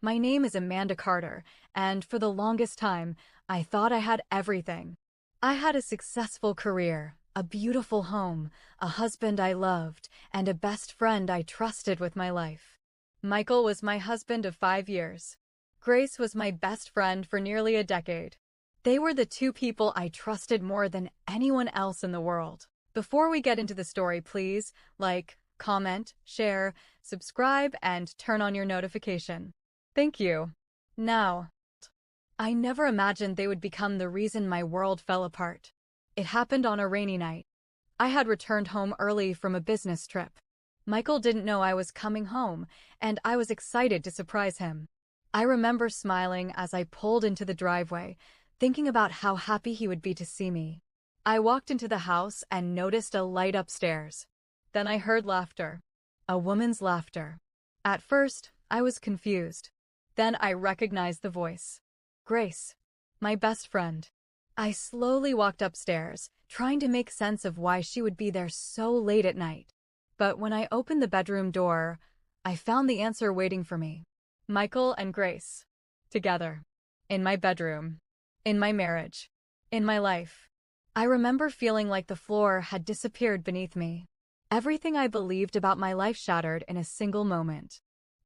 My name is Amanda Carter, and for the longest time, I thought I had everything. I had a successful career, a beautiful home, a husband I loved, and a best friend I trusted with my life. Michael was my husband of 5 years. Grace was my best friend for nearly a decade. They were the two people I trusted more than anyone else in the world. Before we get into the story, please like, comment, share, subscribe, and turn on your notification. Thank you. Now, I never imagined they would become the reason my world fell apart. It happened on a rainy night. I had returned home early from a business trip. Michael didn't know I was coming home, and I was excited to surprise him. I remember smiling as I pulled into the driveway, thinking about how happy he would be to see me. I walked into the house and noticed a light upstairs. Then I heard laughter. A woman's laughter. At first, I was confused. Then I recognized the voice. Grace, my best friend. I slowly walked upstairs, trying to make sense of why she would be there so late at night. But when I opened the bedroom door, I found the answer waiting for me. Michael and Grace. Together. In my bedroom. In my marriage. In my life. I remember feeling like the floor had disappeared beneath me. Everything I believed about my life shattered in a single moment.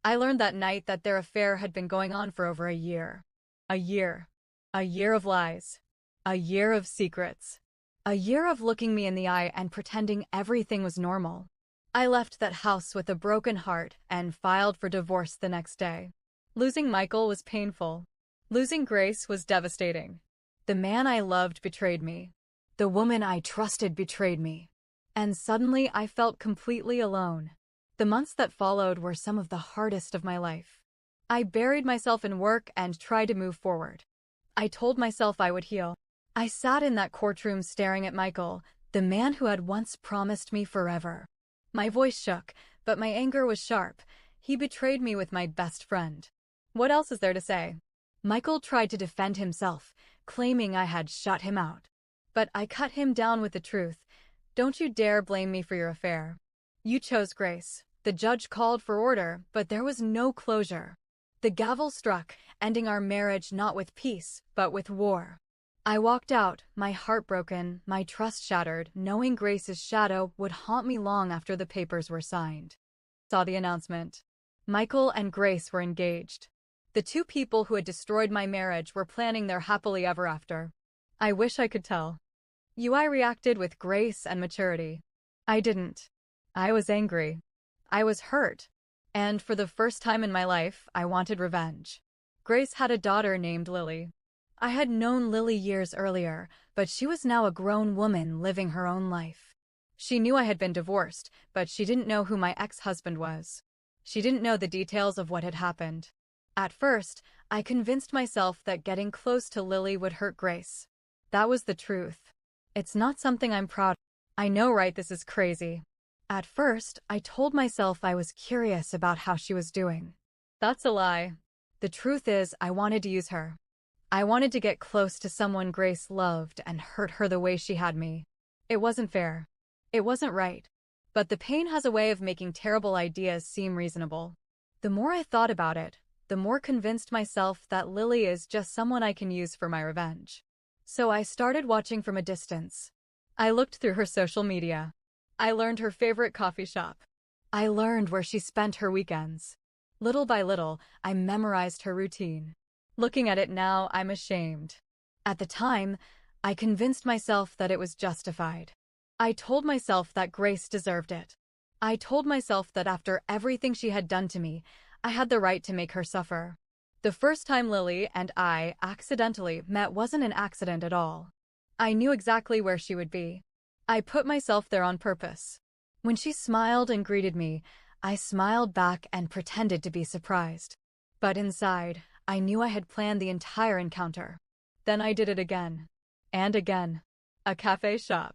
I learned that night that their affair had been going on for over a year. A year. A year of lies. A year of secrets. A year of looking me in the eye and pretending everything was normal. I left that house with a broken heart and filed for divorce the next day. Losing Michael was painful. Losing Grace was devastating. The man I loved betrayed me. The woman I trusted betrayed me. And suddenly I felt completely alone. The months that followed were some of the hardest of my life. I buried myself in work and tried to move forward. I told myself I would heal. I sat in that courtroom staring at Michael, the man who had once promised me forever. My voice shook, but my anger was sharp. He betrayed me with my best friend. What else is there to say? Michael tried to defend himself, claiming I had shut him out. But I cut him down with the truth. Don't you dare blame me for your affair. You chose Grace. The judge called for order, but there was no closure. The gavel struck, ending our marriage not with peace, but with war. I walked out, my heart broken, my trust shattered, knowing Grace's shadow would haunt me long after the papers were signed. Saw the announcement. Michael and Grace were engaged. The two people who had destroyed my marriage were planning their happily ever after. I wish I could tell. I reacted with grace and maturity. I didn't. I was angry. I was hurt. And for the first time in my life, I wanted revenge. Grace had a daughter named Lily. I had known Lily years earlier, but she was now a grown woman living her own life. She knew I had been divorced, but she didn't know who my ex-husband was. She didn't know the details of what had happened. At first, I convinced myself that getting close to Lily would hurt Grace. That was the truth. It's not something I'm proud of. I know, right? This is crazy. At first, I told myself I was curious about how she was doing. That's a lie. The truth is, I wanted to use her. I wanted to get close to someone Grace loved and hurt her the way she had me. It wasn't fair. It wasn't right. But the pain has a way of making terrible ideas seem reasonable. The more I thought about it, the more convinced myself that Lily is just someone I can use for my revenge. So I started watching from a distance. I looked through her social media. I learned her favorite coffee shop. I learned where she spent her weekends. Little by little, I memorized her routine. Looking at it now, I'm ashamed. At the time, I convinced myself that it was justified. I told myself that Grace deserved it. I told myself that after everything she had done to me, I had the right to make her suffer. The first time Lily and I accidentally met wasn't an accident at all. I knew exactly where she would be. I put myself there on purpose. When she smiled and greeted me, I smiled back and pretended to be surprised. But inside, I knew I had planned the entire encounter. Then I did it again. And again. A cafe shop.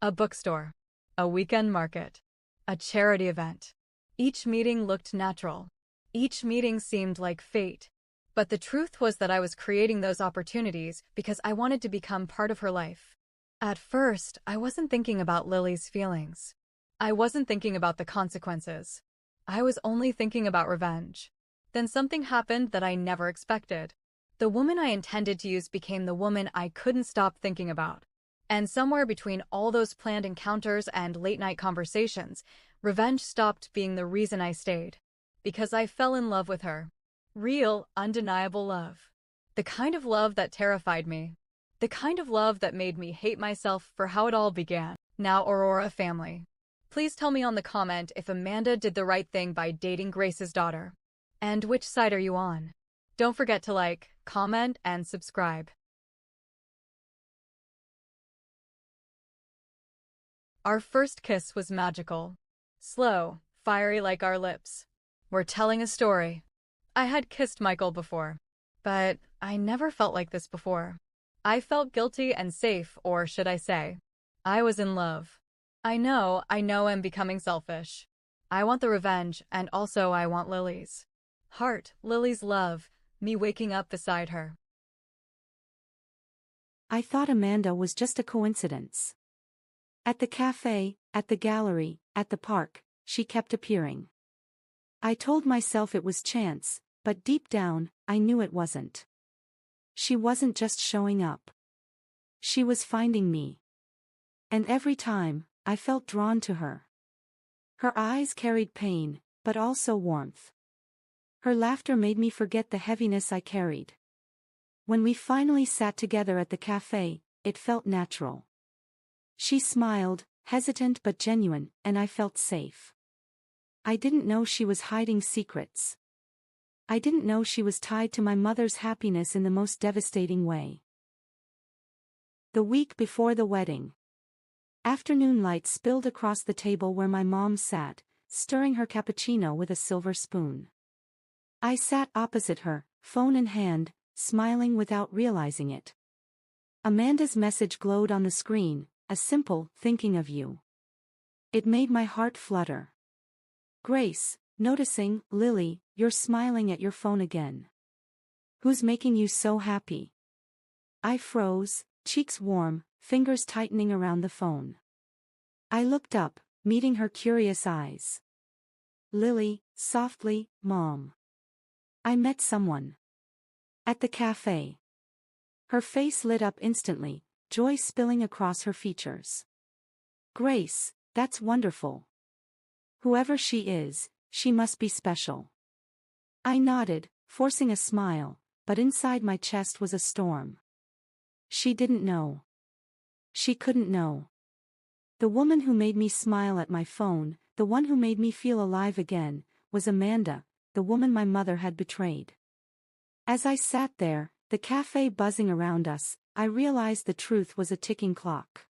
A bookstore. A weekend market. A charity event. Each meeting looked natural. Each meeting seemed like fate. But the truth was that I was creating those opportunities because I wanted to become part of her life. At first, I wasn't thinking about Lily's feelings. I wasn't thinking about the consequences. I was only thinking about revenge. Then something happened that I never expected. The woman I intended to use became the woman I couldn't stop thinking about. And somewhere between all those planned encounters and late-night conversations, revenge stopped being the reason I stayed. Because I fell in love with her. Real, undeniable love. The kind of love that terrified me. The kind of love that made me hate myself for how it all began. Now, Aurora family. Please tell me on the comment if Amanda did the right thing by dating Grace's daughter. And which side are you on? Don't forget to like, comment, and subscribe. Our first kiss was magical. Slow, fiery like our lips. We're telling a story. I had kissed Michael before, but I never felt like this before. I felt guilty and safe, or should I say, I was in love. I know I'm becoming selfish. I want the revenge, and also I want Lily's heart, Lily's love, me waking up beside her. I thought Amanda was just a coincidence. At the cafe, at the gallery, at the park, she kept appearing. I told myself it was chance, but deep down, I knew it wasn't. She wasn't just showing up. She was finding me. And every time, I felt drawn to her. Her eyes carried pain, but also warmth. Her laughter made me forget the heaviness I carried. When we finally sat together at the cafe, it felt natural. She smiled, hesitant but genuine, and I felt safe. I didn't know she was hiding secrets. I didn't know she was tied to my mother's happiness in the most devastating way. The week before the wedding. Afternoon light spilled across the table where my mom sat, stirring her cappuccino with a silver spoon. I sat opposite her, phone in hand, smiling without realizing it. Amanda's message glowed on the screen, a simple, thinking of you. It made my heart flutter. Grace, noticing, Lily, you're smiling at your phone again. Who's making you so happy? I froze, cheeks warm, fingers tightening around the phone. I looked up, meeting her curious eyes. Lily, softly, Mom. I met someone. At the cafe. Her face lit up instantly, joy spilling across her features. Grace, that's wonderful. Whoever she is, she must be special. I nodded, forcing a smile, but inside my chest was a storm. She didn't know. She couldn't know. The woman who made me smile at my phone, the one who made me feel alive again, was Amanda, the woman my mother had betrayed. As I sat there, the cafe buzzing around us, I realized the truth was a ticking clock.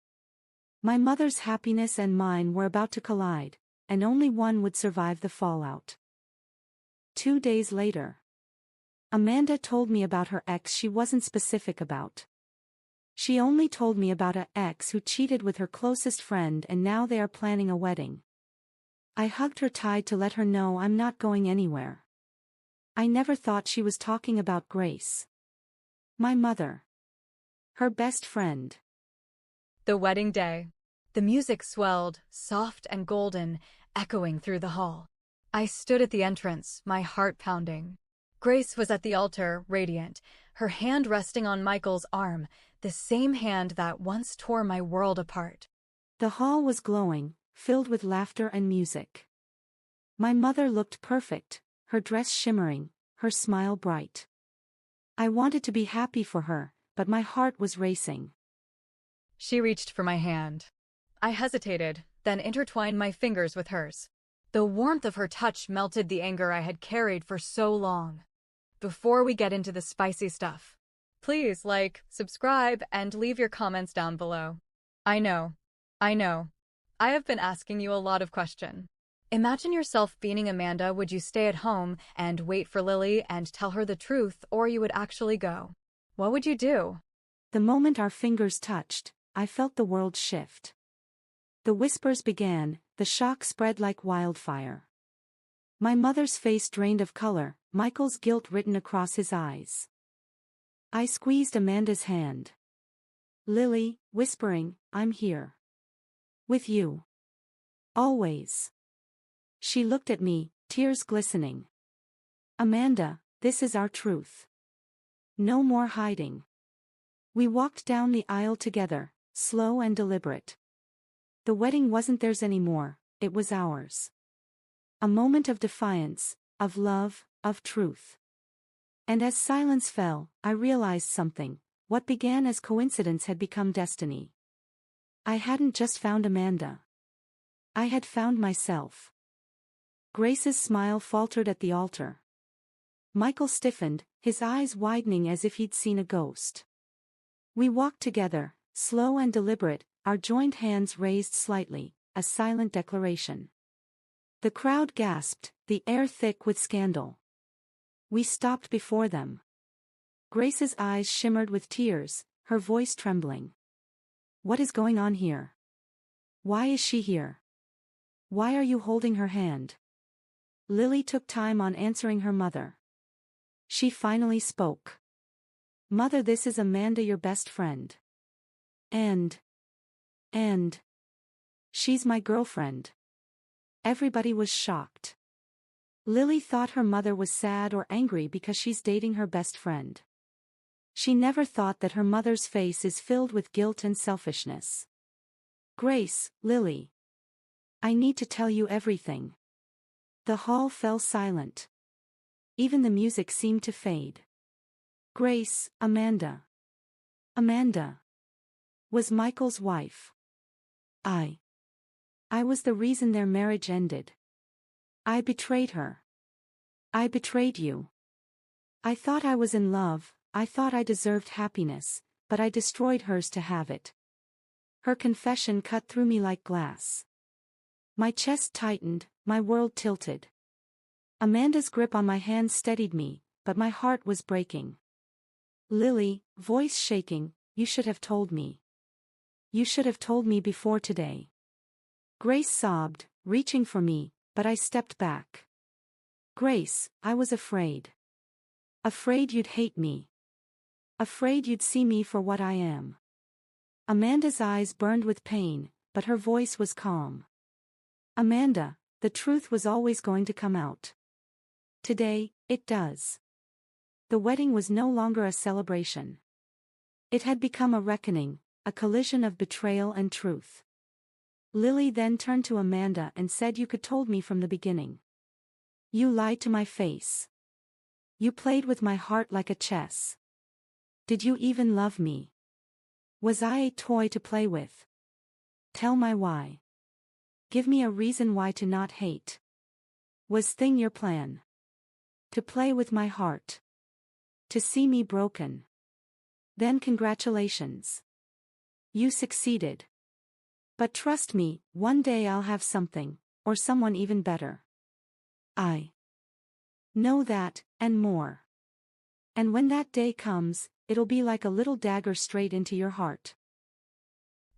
My mother's happiness and mine were about to collide, and only one would survive the fallout. 2 days later. Amanda told me about her ex she wasn't specific about. She only told me about an ex who cheated with her closest friend and now they are planning a wedding. I hugged her tight to let her know I'm not going anywhere. I never thought she was talking about Grace. My mother. Her best friend. The wedding day. The music swelled, soft and golden, echoing through the hall. I stood at the entrance, my heart pounding. Grace was at the altar, radiant, her hand resting on Michael's arm, the same hand that once tore my world apart. The hall was glowing, filled with laughter and music. My mother looked perfect, her dress shimmering, her smile bright. I wanted to be happy for her, but my heart was racing. She reached for my hand. I hesitated, then intertwined my fingers with hers. The warmth of her touch melted the anger I had carried for so long. Before we get into the spicy stuff, please like, subscribe, and leave your comments down below. I know. I have been asking you a lot of questions. Imagine yourself being Amanda. Would you stay at home and wait for Lily and tell her the truth, or you would actually go? What would you do? The moment our fingers touched, I felt the world shift. The whispers began, the shock spread like wildfire. My mother's face drained of color, Michael's guilt written across his eyes. I squeezed Amanda's hand. Lily, whispering, I'm here. With you. Always. She looked at me, tears glistening. Amanda, this is our truth. No more hiding. We walked down the aisle together, slow and deliberate. The wedding wasn't theirs anymore, it was ours. A moment of defiance, of love, of truth. And as silence fell, I realized something. What began as coincidence had become destiny. I hadn't just found Amanda. I had found myself. Grace's smile faltered at the altar. Michael stiffened, his eyes widening as if he'd seen a ghost. We walked together, slow and deliberate, our joined hands raised slightly, a silent declaration. The crowd gasped, the air thick with scandal. We stopped before them. Grace's eyes shimmered with tears, her voice trembling. What is going on here? Why is she here? Why are you holding her hand? Lily took time on answering her mother. She finally spoke. Mother, this is Amanda, your best friend. And she's my girlfriend. Everybody was shocked. Lily thought her mother was sad or angry because she's dating her best friend. She never thought that her mother's face is filled with guilt and selfishness. Grace, Lily. I need to tell you everything. The hall fell silent. Even the music seemed to fade. Grace, Amanda. Amanda was Michael's wife. I was the reason their marriage ended. I betrayed her. I betrayed you. I thought I was in love, I thought I deserved happiness, but I destroyed hers to have it. Her confession cut through me like glass. My chest tightened, my world tilted. Amanda's grip on my hand steadied me, but my heart was breaking. Lily, voice shaking, you should have told me. You should have told me before today. Grace sobbed, reaching for me, but I stepped back. Grace, I was afraid. Afraid you'd hate me. Afraid you'd see me for what I am. Amanda's eyes burned with pain, but her voice was calm. Amanda, the truth was always going to come out. Today, it does. The wedding was no longer a celebration. It had become a reckoning, a collision of betrayal and truth. Lily then turned to Amanda and said, you could told me from the beginning. You lied to my face. You played with my heart like a chess. Did you even love me? Was I a toy to play with? Tell my why. Give me a reason why to not hate. Was thing your plan? To play with my heart. To see me broken. Then congratulations. You succeeded. But trust me, one day I'll have something, or someone even better. I know that, and more. And when that day comes, it'll be like a little dagger straight into your heart.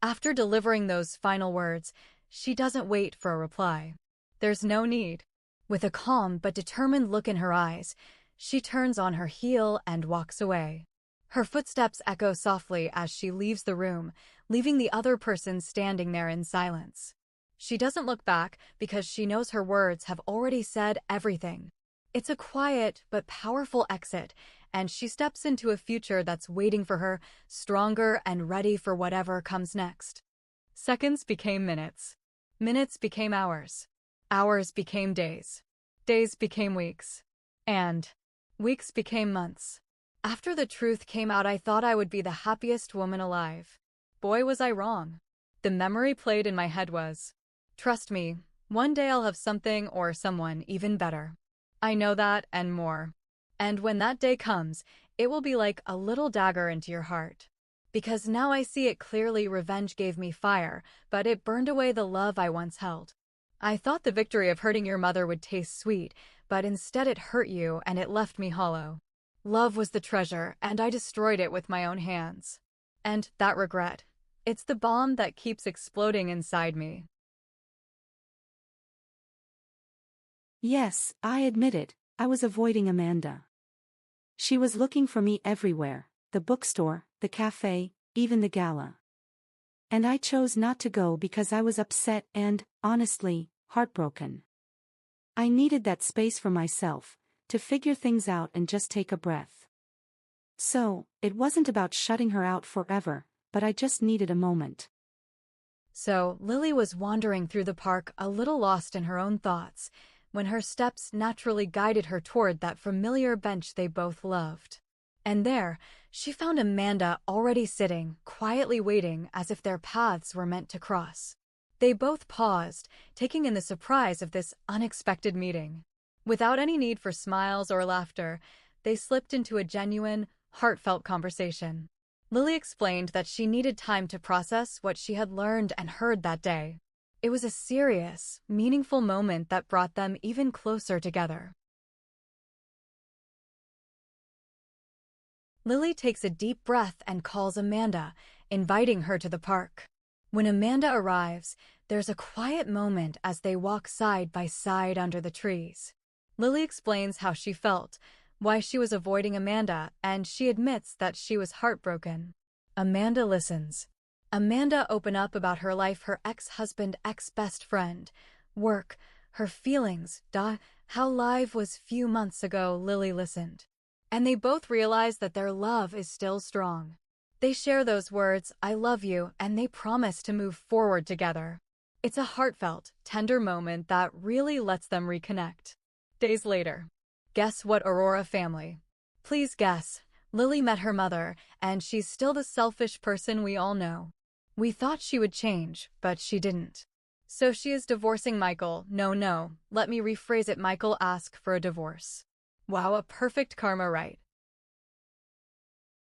After delivering those final words, she doesn't wait for a reply. There's no need. With a calm but determined look in her eyes, she turns on her heel and walks away. Her footsteps echo softly as she leaves the room, leaving the other person standing there in silence. She doesn't look back because she knows her words have already said everything. It's a quiet but powerful exit, and she steps into a future that's waiting for her, stronger and ready for whatever comes next. Seconds became minutes. Minutes became hours. Hours became days. Days became weeks. And weeks became months. After the truth came out, I thought I would be the happiest woman alive. Boy, was I wrong. The memory played in my head was, trust me, one day I'll have something or someone even better. I know that and more. And when that day comes, it will be like a little dagger into your heart. Because now I see it clearly, revenge gave me fire, but it burned away the love I once held. I thought the victory of hurting your mother would taste sweet, but instead it hurt you and it left me hollow. Love was the treasure, and I destroyed it with my own hands. And that regret, it's the bomb that keeps exploding inside me. Yes, I admit it, I was avoiding Amanda. She was looking for me everywhere, the bookstore, the cafe, even the gala. And I chose not to go because I was upset and, honestly, heartbroken. I needed that space for myself, to figure things out and just take a breath. So, it wasn't about shutting her out forever, but I just needed a moment. So, Lily was wandering through the park a little lost in her own thoughts, when her steps naturally guided her toward that familiar bench they both loved. And there, she found Amanda already sitting, quietly waiting as if their paths were meant to cross. They both paused, taking in the surprise of this unexpected meeting. Without any need for smiles or laughter, they slipped into a genuine, heartfelt conversation. Lily explained that she needed time to process what she had learned and heard that day. It was a serious, meaningful moment that brought them even closer together. Lily takes a deep breath and calls Amanda, inviting her to the park. When Amanda arrives, there's a quiet moment as they walk side by side under the trees. Lily explains how she felt, why she was avoiding Amanda, and she admits that she was heartbroken. Amanda listens. Amanda opened up about her life, her ex-husband, ex-best friend, work, her feelings, how life was few months ago. Lily listened. And they both realize that their love is still strong. They share those words, I love you, and they promise to move forward together. It's a heartfelt, tender moment that really lets them reconnect. Days later. Guess what, Aurora family? Please guess. Lily met her mother, and she's still the selfish person we all know. We thought she would change, but she didn't. So she is divorcing Michael. No, let me rephrase it. Michael asked for a divorce. Wow, a perfect karma, right?